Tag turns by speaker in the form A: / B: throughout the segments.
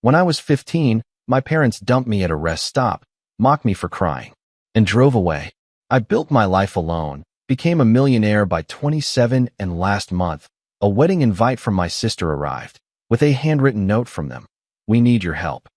A: When I was 15, my parents dumped me at a rest stop, mocked me for crying, and drove away. I built my life alone, became a millionaire by 27, and last month, a wedding invite from my sister arrived, with a handwritten note from them. "We need your help."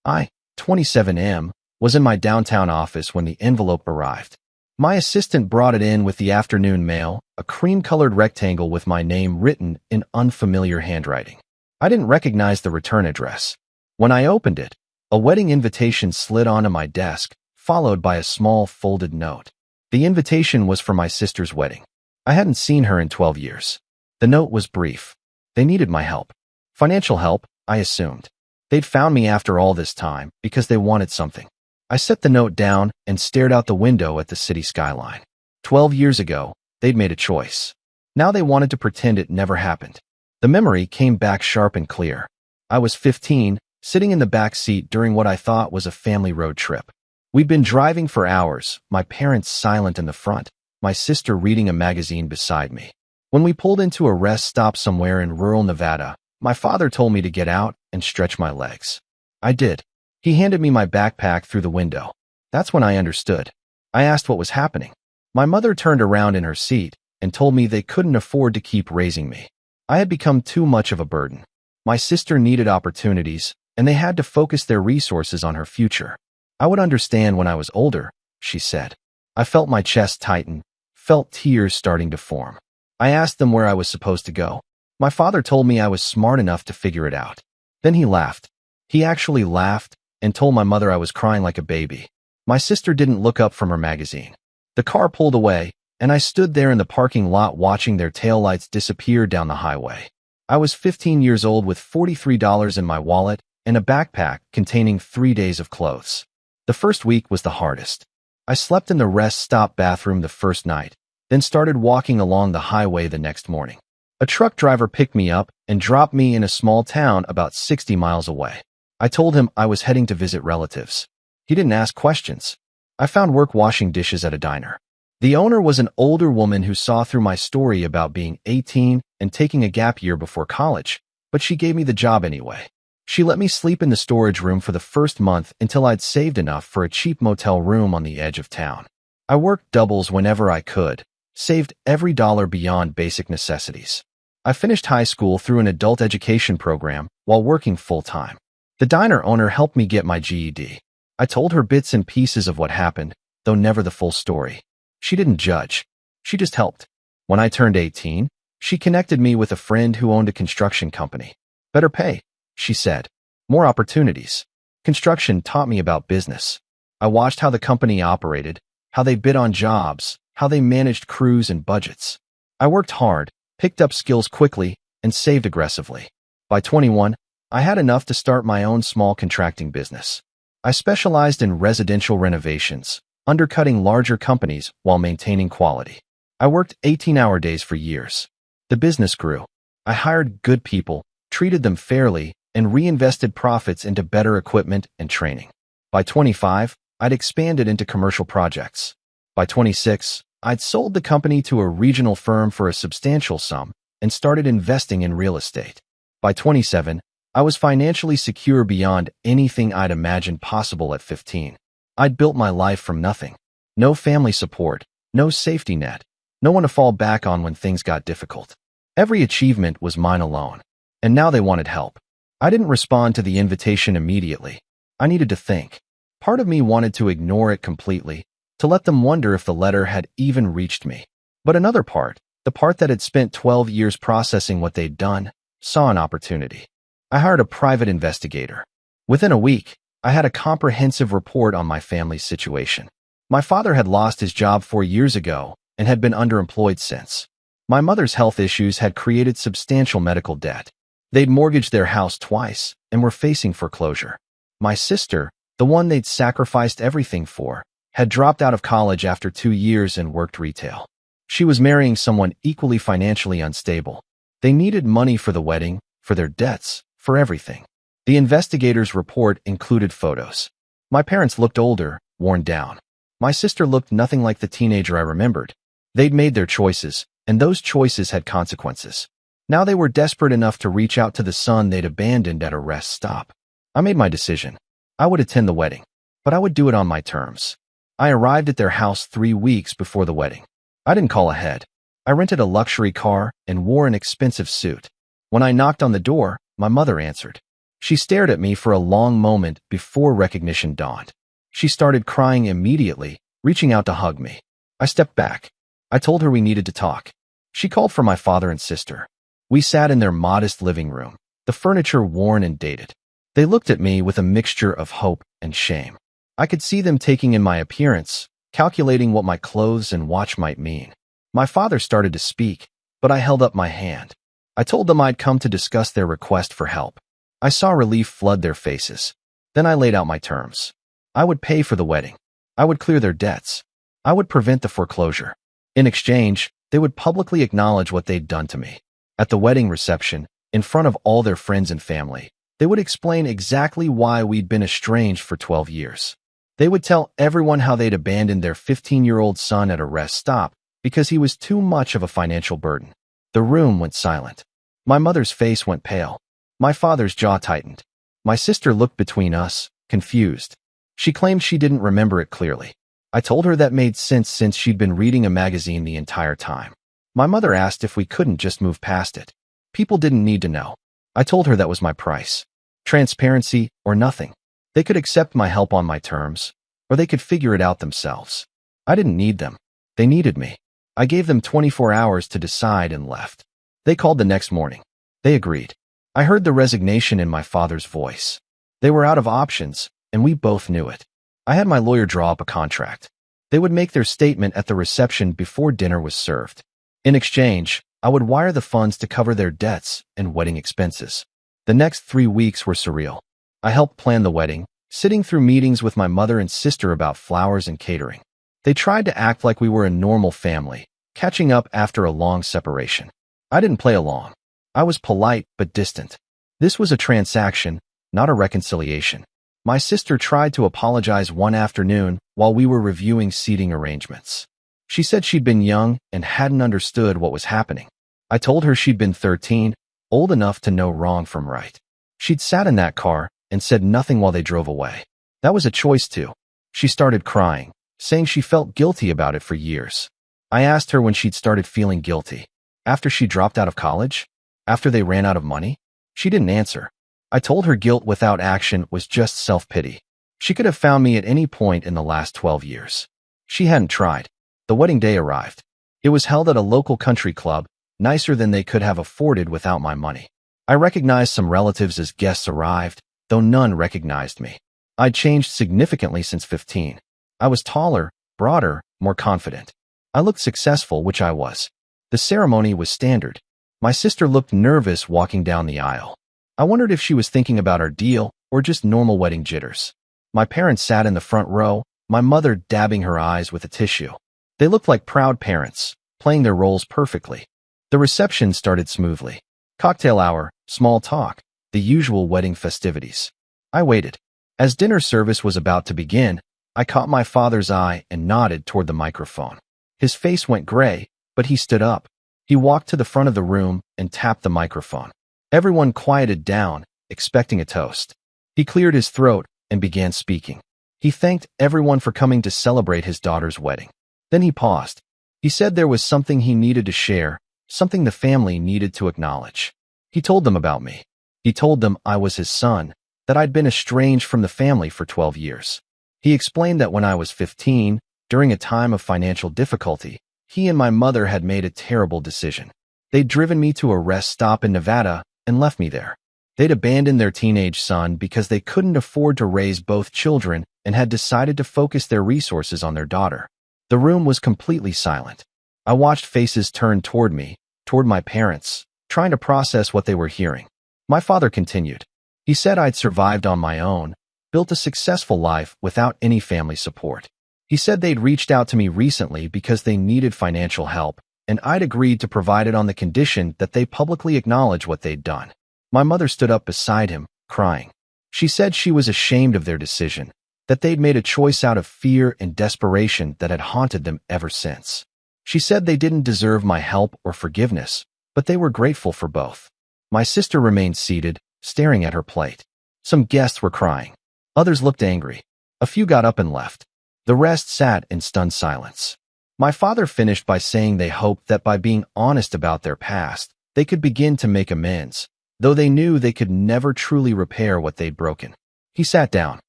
A: I, 27M, was in my downtown office when the envelope arrived. My assistant brought it in with the afternoon mail, a cream-colored rectangle with my name written in unfamiliar handwriting. I didn't recognize the return address. When I opened it, a wedding invitation slid onto my desk, followed by a small folded note. The invitation was for my sister's wedding. I hadn't seen her in 12 years. The note was brief. They needed my help. Financial help, I assumed. They'd found me after all this time because they wanted something. I set the note down and stared out the window at the city skyline. 12 years ago, they'd made a choice. Now they wanted to pretend it never happened. The memory came back sharp and clear. I was 15, sitting in the back seat during what I thought was a family road trip. We'd been driving for hours, my parents silent in the front, my sister reading a magazine beside me. When we pulled into a rest stop somewhere in rural Nevada, my father told me to get out and stretch my legs. I did. He handed me my backpack through the window. That's when I understood. I asked what was happening. My mother turned around in her seat and told me they couldn't afford to keep raising me. I had become too much of a burden. My sister needed opportunities, and they had to focus their resources on her future. I would understand when I was older, she said. I felt my chest tighten, felt tears starting to form. I asked them where I was supposed to go. My father told me I was smart enough to figure it out. Then he laughed. He actually laughed and told my mother I was crying like a baby. My sister didn't look up from her magazine. The car pulled away, and I stood there in the parking lot watching their taillights disappear down the highway. I was 15 years old with $43 in my wallet and a backpack containing 3 days of clothes. The first week was the hardest. I slept in the rest stop bathroom the first night, then started walking along the highway the next morning. A truck driver picked me up and dropped me in a small town about 60 miles away. I told him I was heading to visit relatives. He didn't ask questions. I found work washing dishes at a diner. The owner was an older woman who saw through my story about being 18 and taking a gap year before college, but she gave me the job anyway. She let me sleep in the storage room for the first month until I'd saved enough for a cheap motel room on the edge of town. I worked doubles whenever I could, saved every dollar beyond basic necessities. I finished high school through an adult education program while working full-time. The diner owner helped me get my GED. I told her bits and pieces of what happened, though never the full story. She didn't judge. She just helped. When I turned 18, she connected me with a friend who owned a construction company. Better pay, she said. More opportunities. Construction taught me about business. I watched how the company operated, how they bid on jobs, how they managed crews and budgets. I worked hard, picked up skills quickly, and saved aggressively. By 21, I had enough to start my own small contracting business. I specialized in residential renovations, undercutting larger companies while maintaining quality. I worked 18-hour days for years. The business grew. I hired good people, treated them fairly, and reinvested profits into better equipment and training. By 25, I'd expanded into commercial projects. By 26, I'd sold the company to a regional firm for a substantial sum and started investing in real estate. By 27, I was financially secure beyond anything I'd imagined possible at 15. I'd built my life from nothing. No family support, no safety net, no one to fall back on when things got difficult. Every achievement was mine alone. And now they wanted help. I didn't respond to the invitation immediately. I needed to think. Part of me wanted to ignore it completely, to let them wonder if the letter had even reached me. But another part, the part that had spent 12 years processing what they'd done, saw an opportunity. I hired a private investigator. Within a week, I had a comprehensive report on my family's situation. My father had lost his job 4 years ago and had been underemployed since. My mother's health issues had created substantial medical debt. They'd mortgaged their house twice and were facing foreclosure. My sister, the one they'd sacrificed everything for, had dropped out of college after 2 years and worked retail. She was marrying someone equally financially unstable. They needed money for the wedding, for their debts, for everything. The investigator's report included photos. My parents looked older, worn down. My sister looked nothing like the teenager I remembered. They'd made their choices, and those choices had consequences. Now they were desperate enough to reach out to the son they'd abandoned at a rest stop. I made my decision. I would attend the wedding, but I would do it on my terms. I arrived at their house 3 weeks before the wedding. I didn't call ahead. I rented a luxury car and wore an expensive suit. When I knocked on the door, my mother answered. She stared at me for a long moment before recognition dawned. She started crying immediately, reaching out to hug me. I stepped back. I told her we needed to talk. She called for my father and sister. We sat in their modest living room, the furniture worn and dated. They looked at me with a mixture of hope and shame. I could see them taking in my appearance, calculating what my clothes and watch might mean. My father started to speak, but I held up my hand. I told them I'd come to discuss their request for help. I saw relief flood their faces. Then I laid out my terms. I would pay for the wedding. I would clear their debts. I would prevent the foreclosure. In exchange, they would publicly acknowledge what they'd done to me. At the wedding reception, in front of all their friends and family, they would explain exactly why we'd been estranged for 12 years. They would tell everyone how they'd abandoned their 15-year-old son at a rest stop because he was too much of a financial burden. The room went silent. My mother's face went pale. My father's jaw tightened. My sister looked between us, confused. She claimed she didn't remember it clearly. I told her that made sense since she'd been reading a magazine the entire time. My mother asked if we couldn't just move past it. People didn't need to know. I told her that was my price. Transparency or nothing. They could accept my help on my terms, or they could figure it out themselves. I didn't need them. They needed me. I gave them 24 hours to decide and left. They called the next morning. They agreed. I heard the resignation in my father's voice. They were out of options, and we both knew it. I had my lawyer draw up a contract. They would make their statement at the reception before dinner was served. In exchange, I would wire the funds to cover their debts and wedding expenses. The next 3 weeks were surreal. I helped plan the wedding, sitting through meetings with my mother and sister about flowers and catering. They tried to act like we were a normal family, catching up after a long separation. I didn't play along. I was polite but distant. This was a transaction, not a reconciliation. My sister tried to apologize one afternoon while we were reviewing seating arrangements. She said she'd been young and hadn't understood what was happening. I told her she'd been 13, old enough to know wrong from right. She'd sat in that car and said nothing while they drove away. That was a choice too. She started crying, saying she felt guilty about it for years. I asked her when she'd started feeling guilty. After she dropped out of college? After they ran out of money? She didn't answer. I told her guilt without action was just self-pity. She could have found me at any point in the last 12 years. She hadn't tried. The wedding day arrived. It was held at a local country club, nicer than they could have afforded without my money. I recognized some relatives as guests arrived, though none recognized me. I'd changed significantly since 15. I was taller, broader, more confident. I looked successful, which I was. The ceremony was standard. My sister looked nervous walking down the aisle. I wondered if she was thinking about our deal or just normal wedding jitters. My parents sat in the front row, my mother dabbing her eyes with a tissue. They looked like proud parents, playing their roles perfectly. The reception started smoothly. Cocktail hour, small talk, the usual wedding festivities. I waited. As dinner service was about to begin, I caught my father's eye and nodded toward the microphone. His face went gray, but he stood up. He walked to the front of the room and tapped the microphone. Everyone quieted down, expecting a toast. He cleared his throat and began speaking. He thanked everyone for coming to celebrate his daughter's wedding. Then he paused. He said there was something he needed to share, something the family needed to acknowledge. He told them about me. He told them I was his son, that I'd been estranged from the family for 12 years. He explained that when I was 15, during a time of financial difficulty, he and my mother had made a terrible decision. They'd driven me to a rest stop in Nevada and left me there. They'd abandoned their teenage son because they couldn't afford to raise both children and had decided to focus their resources on their daughter. The room was completely silent. I watched faces turn toward me, toward my parents, trying to process what they were hearing. My father continued. He said I'd survived on my own, built a successful life without any family support. He said they'd reached out to me recently because they needed financial help, and I'd agreed to provide it on the condition that they publicly acknowledge what they'd done. My mother stood up beside him, crying. She said she was ashamed of their decision, that they'd made a choice out of fear and desperation that had haunted them ever since. She said they didn't deserve my help or forgiveness, but they were grateful for both. My sister remained seated, staring at her plate. Some guests were crying. Others looked angry. A few got up and left. The rest sat in stunned silence. My father finished by saying they hoped that by being honest about their past, they could begin to make amends, though they knew they could never truly repair what they'd broken. He sat down.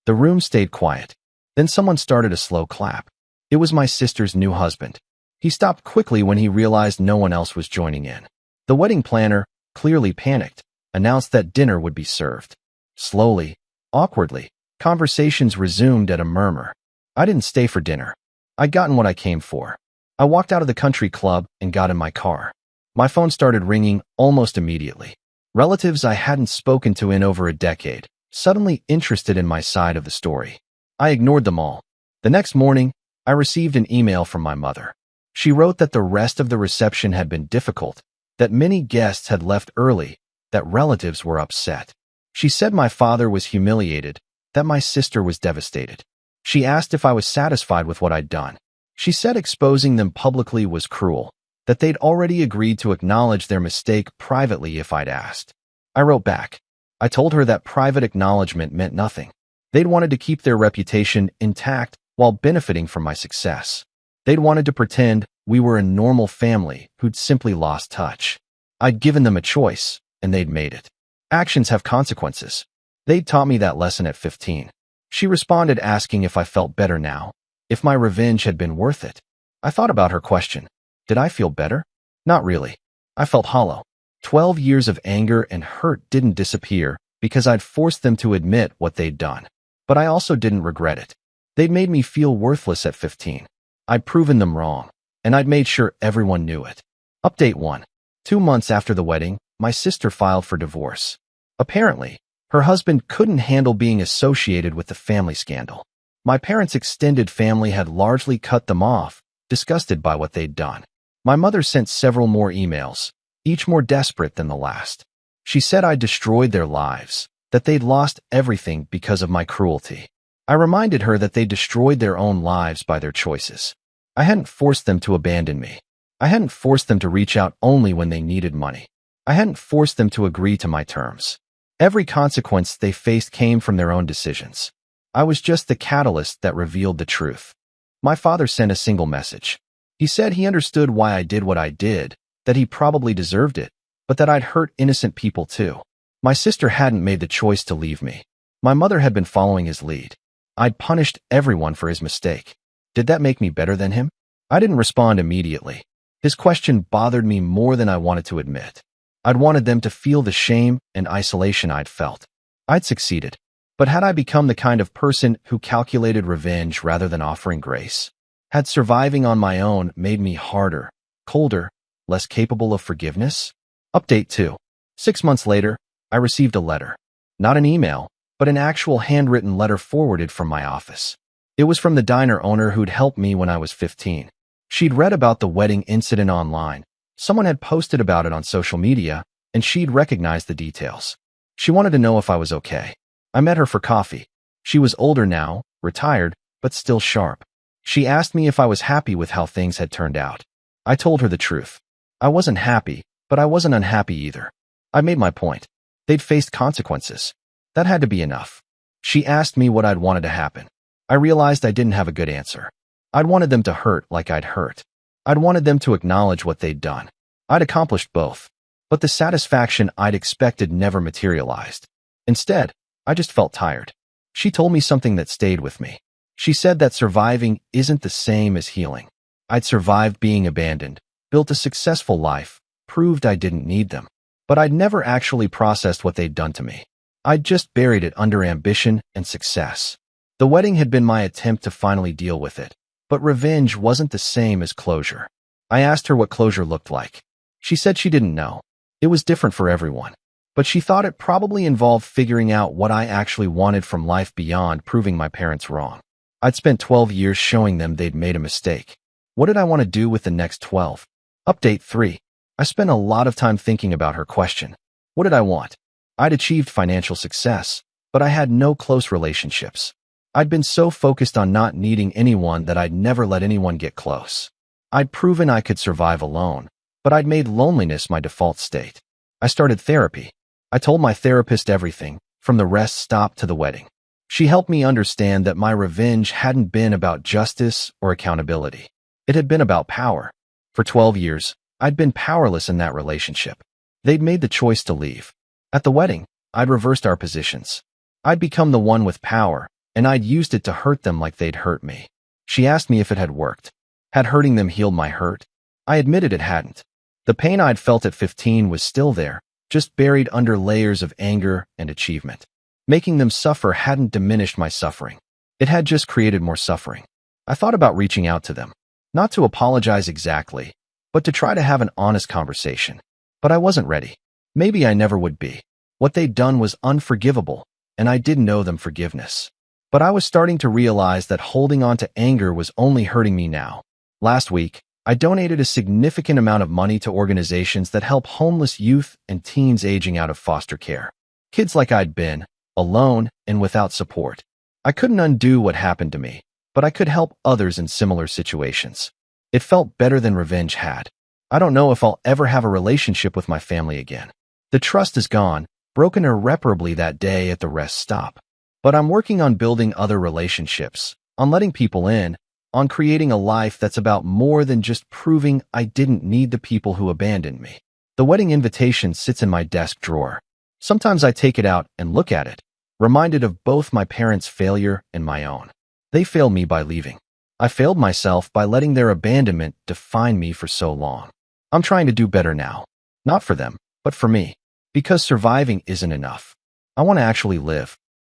A: The room stayed quiet. Then someone started a slow clap. It was my sister's new husband. He stopped quickly when he realized no one else was joining in. The wedding planner, clearly panicked, announced that dinner would be served. Slowly, awkwardly, conversations resumed at a murmur. I didn't stay for dinner. I'd gotten what I came for. I walked out of the country club and got in my car. My phone started ringing almost immediately. Relatives I hadn't spoken to in over a decade, suddenly interested in my side of the story. I ignored them all. The next morning, I received an email from my mother. She wrote that the rest of the reception had been difficult, that many guests had left early, that relatives were upset. She said my father was humiliated, that my sister was devastated. She asked if I was satisfied with what I'd done. She said exposing them publicly was cruel, that they'd already agreed to acknowledge their mistake privately if I'd asked. I wrote back. I told her that private acknowledgement meant nothing. They'd wanted to keep their reputation intact while benefiting from my success. They'd wanted to pretend we were a normal family who'd simply lost touch. I'd given them a choice, and they'd made it. Actions have consequences. They'd taught me that lesson at 15. She responded asking if I felt better now, if my revenge had been worth it. I thought about her question. Did I feel better? Not really. I felt hollow. 12 years of anger and hurt didn't disappear because I'd forced them to admit what they'd done. But I also didn't regret it. They'd made me feel worthless at 15. I'd proven them wrong, and I'd made sure everyone knew it. Update 1. 2 months after the wedding, my sister filed for divorce. Apparently, her husband couldn't handle being associated with the family scandal. My parents' extended family had largely cut them off, disgusted by what they'd done. My mother sent several more emails, each more desperate than the last. She said I'd destroyed their lives, that they'd lost everything because of my cruelty. I reminded her that they destroyed their own lives by their choices. I hadn't forced them to abandon me. I hadn't forced them to reach out only when they needed money. I hadn't forced them to agree to my terms. Every consequence they faced came from their own decisions. I was just the catalyst that revealed the truth. My father sent a single message. He said he understood why I did what I did, that he probably deserved it, but that I'd hurt innocent people too. My sister hadn't made the choice to leave me. My mother had been following his lead. I'd punished everyone for his mistake. Did that make me better than him? I didn't respond immediately. His question bothered me more than I wanted to admit. I'd wanted them to feel the shame and isolation I'd felt. I'd succeeded. But had I become the kind of person who calculated revenge rather than offering grace? Had surviving on my own made me harder, colder, less capable of forgiveness? Update 2. 6 months later, I received a letter. Not an email, but an actual handwritten letter forwarded from my office. It was from the diner owner who'd helped me when I was 15. She'd read about the wedding incident online. Someone had posted about it on social media, and she'd recognized the details. She wanted to know if I was okay. I met her for coffee. She was older now, retired, but still sharp. She asked me if I was happy with how things had turned out. I told her the truth. I wasn't happy, but I wasn't unhappy either. I made my point. They'd faced consequences. That had to be enough. She asked me what I'd wanted to happen. I realized I didn't have a good answer. I'd wanted them to hurt like I'd hurt. I'd wanted them to acknowledge what they'd done. I'd accomplished both. But the satisfaction I'd expected never materialized. Instead, I just felt tired. She told me something that stayed with me. She said that surviving isn't the same as healing. I'd survived being abandoned, built a successful life, proved I didn't need them. But I'd never actually processed what they'd done to me. I'd just buried it under ambition and success. The wedding had been my attempt to finally deal with it. But revenge wasn't the same as closure. I asked her what closure looked like. She said she didn't know. It was different for everyone. But she thought it probably involved figuring out what I actually wanted from life beyond proving my parents wrong. I'd spent 12 years showing them they'd made a mistake. What did I want to do with the next 12? Update 3. I spent a lot of time thinking about her question. What did I want? I'd achieved financial success, but I had no close relationships. I'd been so focused on not needing anyone that I'd never let anyone get close. I'd proven I could survive alone, but I'd made loneliness my default state. I started therapy. I told my therapist everything, from the rest stop to the wedding. She helped me understand that my revenge hadn't been about justice or accountability. It had been about power. For 12 years, I'd been powerless in that relationship. They'd made the choice to leave. At the wedding, I'd reversed our positions. I'd become the one with power, and I'd used it to hurt them like they'd hurt me. She asked me if it had worked. Had hurting them healed my hurt? I admitted it hadn't. The pain I'd felt at 15 was still there, just buried under layers of anger and achievement. Making them suffer hadn't diminished my suffering. It had just created more suffering. I thought about reaching out to them. Not to apologize exactly, but to try to have an honest conversation. But I wasn't ready. Maybe I never would be. What they'd done was unforgivable, and I didn't owe them forgiveness. But I was starting to realize that holding on to anger was only hurting me now. Last week, I donated a significant amount of money to organizations that help homeless youth and teens aging out of foster care. Kids like I'd been, alone and without support. I couldn't undo what happened to me, but I could help others in similar situations. It felt better than revenge had. I don't know if I'll ever have a relationship with my family again. The trust is gone, broken irreparably that day at the rest stop. But I'm working on building other relationships, on letting people in, on creating a life that's about more than just proving I didn't need the people who abandoned me. The wedding invitation sits in my desk drawer. Sometimes I take it out and look at it, reminded of both my parents' failure and my own. They failed me by leaving. I failed myself by letting their abandonment define me for so long. I'm trying to do better now. Not for them, but for me. Because surviving isn't enough. I want to actually live.